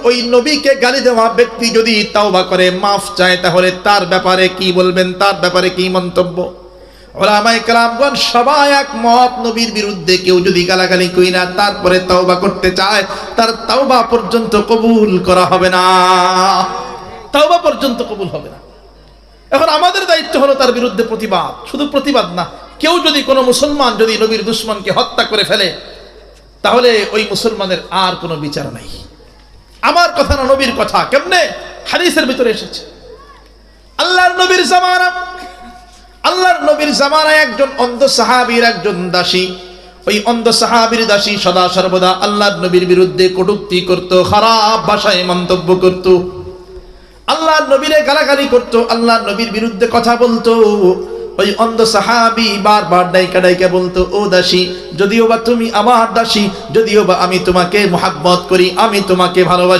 ওই নবীকে গালি দেওয়া ব্যক্তি যদি তাওবা করে মাফ চায় তাহলে তার ব্যাপারে কি বলবেন, তার ব্যাপারে কি মন্তব্য? উলামায়ে কেরামগণ সবাই একমত, নবীর বিরুদ্ধে কেউ যদি গালাগালি কইরা তারপরে তাওবা করতে চায় তার তাওবা পর্যন্ত কবুল করা হবে না, তাওবা পর্যন্ত কবুল হবে না। এখন আমাদের দায়িত্ব হলো তার বিরুদ্ধে প্রতিবাদ, শুধু প্রতিবাদ না, কেউ যদি কোনো মুসলমান যদি নবীর দুশমনকে হত্যা করে ফেলে তাহলে ওই মুসলমানের আর কোনো বিচার নাই। আমার কথা না, নবীর কথা। কেমনে? হাদিসের ভিতরে এসেছে, আল্লাহর নবীর জামানায় একজন অন্ধ সাহাবীর একজন দাসী, ওই অন্ধ সাহাবীর দাসী সদা সর্বদা আল্লাহর নবীর বিরুদ্ধে কটূক্তি করত, খারাপ ভাষায় মন্তব্য করত, আল্লাহর নবীরে গালাগালি করত, আল্লাহর নবীর বিরুদ্ধে কথা বলতো। ওই অন্ধ সাহাবী বারবার ডাইকা ডাইকা বলতো, ও দাসী, যদিও বা তুমি আমার দাসী, যদিও বা আমি তোমাকে মুহাব্বত করি, আমি তোমাকে ভালোবাসি,